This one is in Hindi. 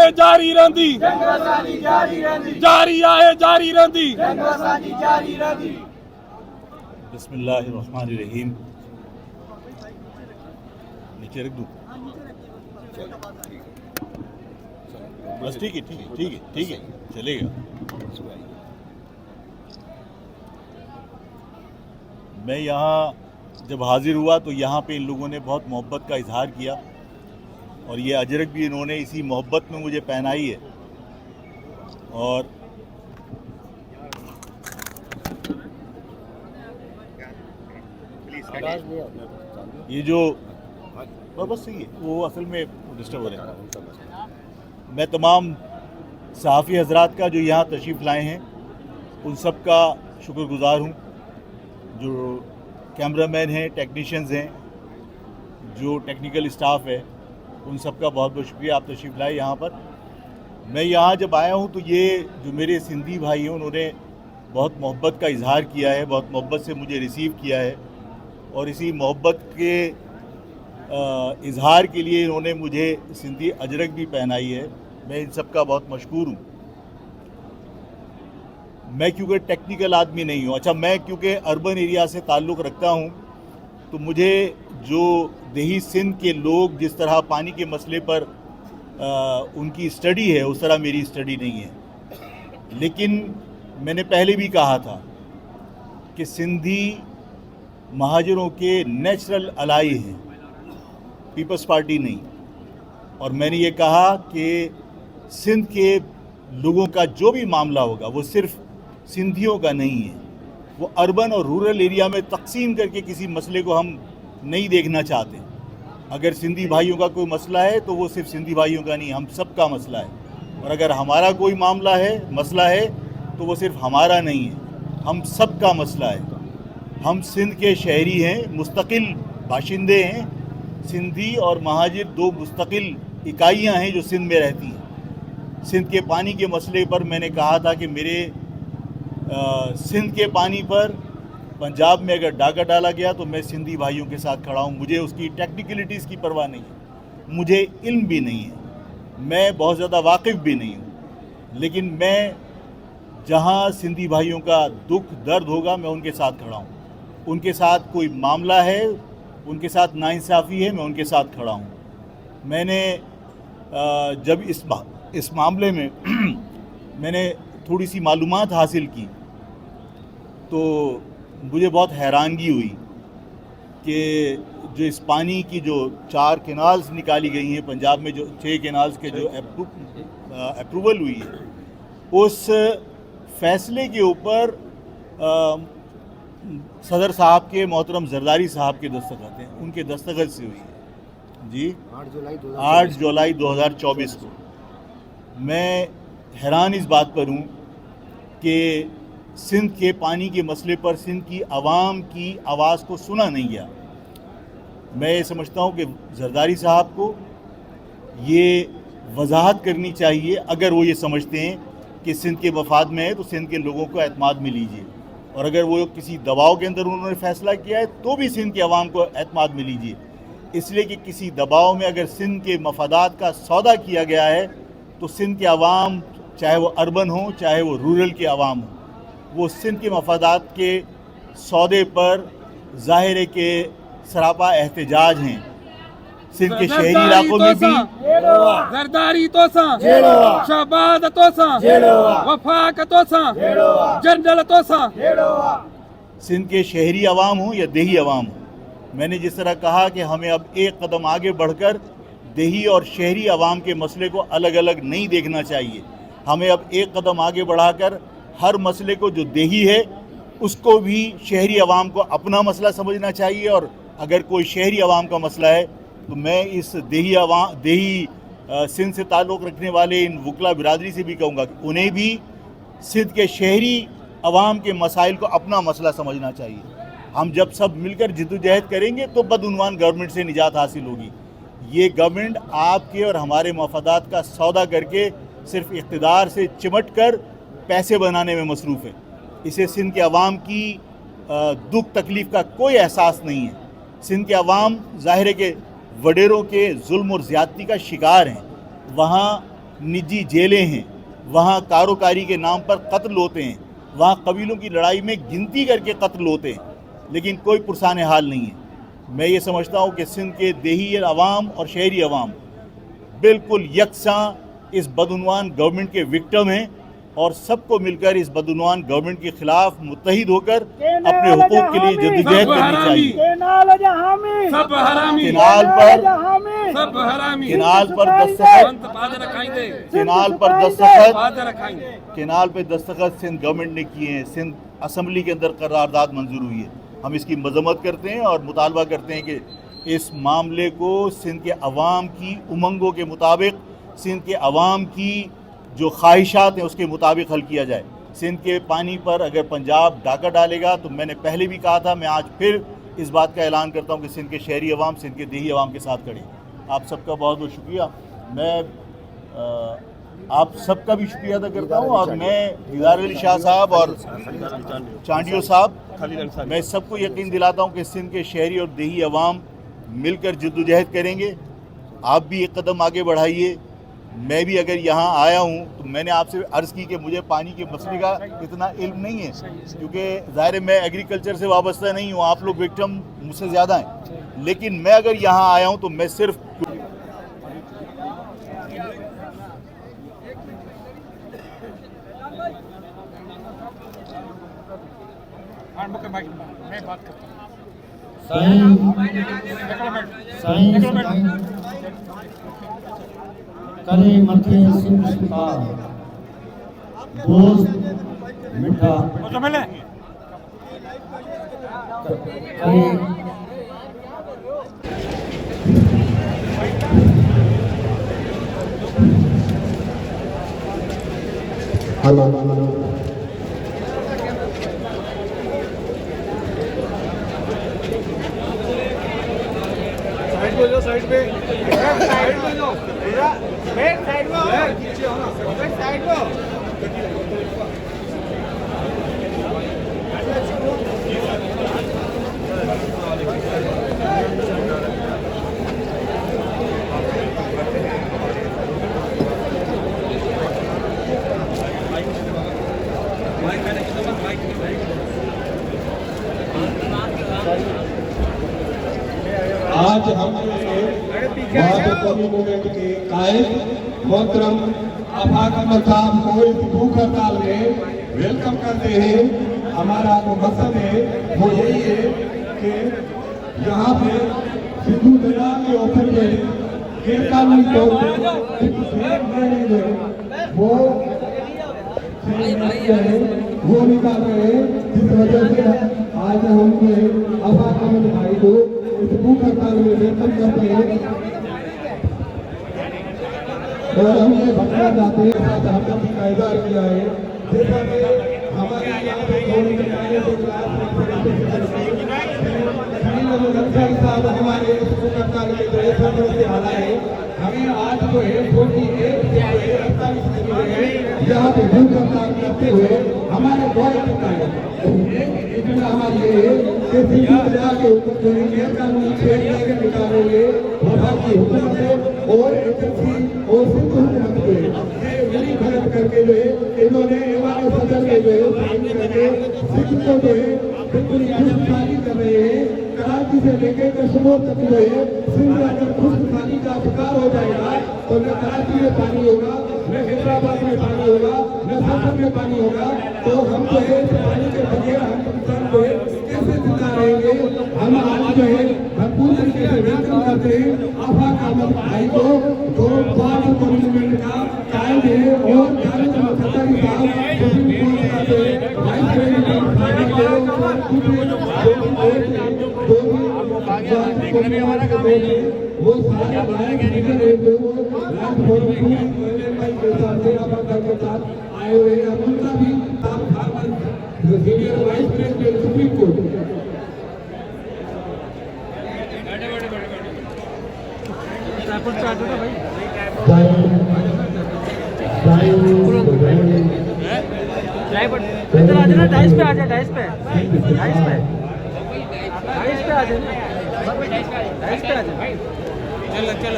आए जारी रहंदी जारी आए जारी रहंदी बिस्मिल्लाहिर्रहमानिर्रहीम। नीचे रख दूँ? बस ठीक है चलेगा। मैं यहाँ जब हाजिर हुआ तो यहाँ पे इन लोगों ने बहुत मोहब्बत का इजहार किया और ये अजरक भी इन्होंने इसी मोहब्बत में मुझे पहनाई है। और ये जो बस सही है, वो असल में डिस्टर्ब हो रहे हैं। मैं तमाम सहाफ़ी हजरात का जो यहाँ तशरीफ़ लाए हैं उन सब का शुक्रगुज़ार हूँ। जो कैमरामैन हैं, टेक्नीशियंस हैं, जो टेक्निकल स्टाफ है, उन सब का बहुत बहुत शुक्रिया, आप तशरीफ़ लाए यहाँ पर। मैं यहाँ जब आया हूँ तो ये जो मेरे सिंधी भाई हैं उन्होंने बहुत मोहब्बत का इजहार किया है, बहुत मोहब्बत से मुझे रिसीव किया है और इसी मोहब्बत के इजहार के लिए इन्होंने मुझे सिंधी अजरक भी पहनाई है। मैं इन सब का बहुत मशकूर हूँ। मैं क्योंकि टेक्निकल आदमी नहीं हूँ, अच्छा मैं क्योंकि अर्बन एरिया से ताल्लुक़ रखता हूँ तो मुझे जो देही सिंध के लोग जिस तरह पानी के मसले पर उनकी स्टडी है उस तरह मेरी स्टडी नहीं है। लेकिन मैंने पहले भी कहा था कि सिंधी महाजरों के नेचुरल अलाई हैं, पीपल्स पार्टी नहीं। और मैंने ये कहा कि सिंध के लोगों का जो भी मामला होगा वो सिर्फ सिंधियों का नहीं है, वो अर्बन और रूरल एरिया में तकसीम करके किसी मसले को हम नहीं देखना चाहते। अगर सिंधी भाइयों का कोई मसला है तो वो सिर्फ सिंधी भाइयों का नहीं, हम सब का मसला है। और अगर हमारा कोई मामला है, मसला है, तो वो सिर्फ हमारा नहीं है, हम सब का मसला है। हम सिंध के शहरी हैं, मुस्तकिल बाशिंदे हैं। सिंधी और महाजिर दो मुस्तकिल इकाइयाँ हैं जो सिंध में रहती हैं। सिंध के पानी के मसले पर मैंने कहा था कि मेरे सिंध के पानी पर पंजाब में अगर डाका डाला गया तो मैं सिंधी भाइयों के साथ खड़ा हूँ। मुझे उसकी टेक्निकलिटीज़ की परवाह नहीं है, मुझे इल्म भी नहीं है, मैं बहुत ज़्यादा वाकिफ़ भी नहीं हूँ। लेकिन मैं जहाँ सिंधी भाइयों का दुख दर्द होगा मैं उनके साथ खड़ा हूँ। उनके साथ कोई मामला है, उनके साथ नाइंसाफ़ी है, मैं उनके साथ खड़ा हूँ। मैंने जब इस मामले में मैंने थोड़ी सी मालूमात हासिल की तो मुझे बहुत हैरानगी हुई कि जो इस पानी की जो 4 कैनाल्स निकाली गई हैं पंजाब में, जो 6 कैनाल्स के जो अप्रूवल हुई है, उस फैसले के ऊपर सदर साहब के मोहतरम जरदारी साहब के दस्तखत हैं, उनके दस्तखत से हुई है जी 8 जुलाई 2024 को। मैं हैरान इस बात पर हूँ कि सिंध के पानी के मसले पर सिंध की आवाम की आवाज़ को सुना नहीं गया। मैं ये समझता हूँ कि जरदारी साहब को ये वजाहत करनी चाहिए, अगर वो ये समझते हैं कि सिंध के मफाद में है तो सिंध के लोगों को एतमाद में लीजिए, और अगर वो किसी दबाव के अंदर उन्होंने फ़ैसला किया है तो भी सिंध के अवाम को एतमाद में लीजिए। इसलिए कि किसी दबाव में अगर सिंध के मफादात का सौदा किया गया है तो सिंध के अवाम, चाहे वो अर्बन हो चाहे वो रूरल के अवाम हो, वो सिंध के मफादात के सौदे पर ज़ाहिर है कि सरापा एहतजाज हैं। सिंध के शहरी इलाकों में भी जरदारी तोसा, शहबाज तोसा, वफाक तोसा, जनरल तोसा, सिंध के शहरी अवाम हो या देही अवाम हो, मैंने जिस तरह कहा कि हमें अब एक कदम आगे बढ़कर देही और शहरी अवाम के मसले को अलग अलग नहीं देखना चाहिए। हमें अब एक कदम आगे बढ़ाकर हर मसले को जो देही है उसको भी शहरी अवाम को अपना मसला समझना चाहिए। और अगर कोई शहरी अवाम का मसला है तो मैं इस देही सिंध से ताल्लुक़ रखने वाले इन वकला बिरादरी से भी कहूँगा कि उन्हें भी सिंध के शहरी अवाम के मसाइल को अपना मसला समझना चाहिए। हम जब सब मिलकर जिद्दोजहद करेंगे तो बदउनवान गवर्नमेंट से निजात हासिल होगी। ये गवर्नमेंट आपके और हमारे मफादात का सौदा करके सिर्फ इक़्तिदार से चिमट कर पैसे बनाने में मसरूफ़ है। इसे सिंध के अवाम की दुख तकलीफ़ का कोई एहसास नहीं है। सिंध के अवाम ज़ाहिर है कि वडेरों के जुल्म और ज़्यादती का शिकार हैं। वहाँ निजी जेलें हैं, वहाँ कारोकारी के नाम पर कत्ल होते हैं, वहाँ कबीलों की लड़ाई में गिनती करके कत्ल होते हैं, लेकिन कोई पुरसान हाल नहीं है। मैं ये समझता हूँ कि सिंध के देही अवाम और शहरी अवाम बिल्कुल यकसां इस बदउनवान गवर्नमेंट के विक्टिम हैं और सबको मिलकर इस बदउनवान गवर्नमेंट के खिलाफ मुत्तहिद होकर अपने हुकूक के लिए जद्दोजहद करनी चाहिए। सब हरामी, किनाल पर सब हरामी, किनाल पर दस्तखत किनाल पे दस्तखत सिंध गवर्नमेंट ने किए हैं, सिंध असम्बली के अंदर करारदाद मंजूर हुई है। हम इसकी मजम्मत करते हैं और मुतालबा करते हैं कि इस मामले को सिंध के अवाम की उमंगों के मुताबिक, सिंध के अवाम की जो ख्वाहिशात हैं उसके मुताबिक हल किया जाए। सिंध के पानी पर अगर पंजाब डाका डालेगा तो मैंने पहले भी कहा था, मैं आज फिर इस बात का ऐलान करता हूं कि सिंध के शहरी अवाम सिंध के देही अवाम के साथ खड़े। आप सबका बहुत बहुत शुक्रिया। मैं आप सबका भी शुक्रिया अदा करता हूं और मैं दीदार अली शाह साहब और चांडियो साहब, मैं सबको यकीन दिलाता हूं कि सिंध के शहरी और देही अवाम मिलकर जद्दोजहद करेंगे। आप भी एक कदम आगे बढ़ाइए। मैं भी अगर यहाँ आया हूँ तो मैंने आपसे अर्ज़ की कि मुझे पानी के मसले का इतना इल्म नहीं है, क्योंकि ज़ाहिर मैं एग्रीकल्चर से वाबस्ता नहीं हूँ, आप लोग विक्टिम मुझसे ज़्यादा हैं। लेकिन मैं अगर यहाँ आया हूँ तो मैं सिर्फ करे मथे सिंध शिकार दोस्त मिठा करे हेलो साइड पे साइड में लो पूरा बैक साइड में बैक साइड में आज हम कौमी मूवमेंट के कायद मोहतरम आफाक अहमद साहब को इस भूख हड़ताल में वेलकम करते हैं। हमारा जो मकसद है वो यही है कि यहाँ पे सिंधु दरिया के ऊपर के गैरकानूनी तौर पर वो निकाल रहे हैं, जिस वजह से आज हम आफाक अहमद भाई को इस भूख हड़ताल में वेलकम करते हैं और हम ये बताना चाहते हैं साथ हमने का इज़हार किया है। जैसा कि हमारे यहाँ पे थोड़ी देर पहले जो साहब हमारे इस भूख हड़ताल में जो है से आना है, हमें आज जो है 48 यहाँ पे भूख हड़ताल करते हुए हमारे बहुत इतना हमारी ये है कि सिंधु दरिया के ऊपर जो है गैरकानूनी छेड़छाड़ निकालेंगे वफा की हुकूमत है और एजेंसी और सिंध हुकूमत को ये मिली भगत करके जो है इन्होंने एवान सदर के जो है साइन करके सिंध को जो है बिल्कुल खुशहाली कर रहे हैं। कराची से लेकर कश्मीर तक जो है सिंध अगर खुशहाली का शिकार हो जाएगा तो न कराची में पानी होगा, न हैदराबाद में पानी होगा, न संसद में पानी होगा। तो हम जो है पानी के बगैर हम किसान जो है कैसे जिंदा रहेंगे। हम आज जो है भरपूर तरीके से वेलकम करते हैं आफाक अहमद भाई को, जो बार मूवमेंट का कायद है और जावेद खत्तारी साहब सुप्रीम कोर्ट का जो है वाइस प्रेसिडेंट वो सारे आए हुए हैं। उनका भी senior vice president supreme court इधर आ जाना, डाइस पे आ जा, डाइस पे आ जा, डाइस पे आ जा। चलो चलो।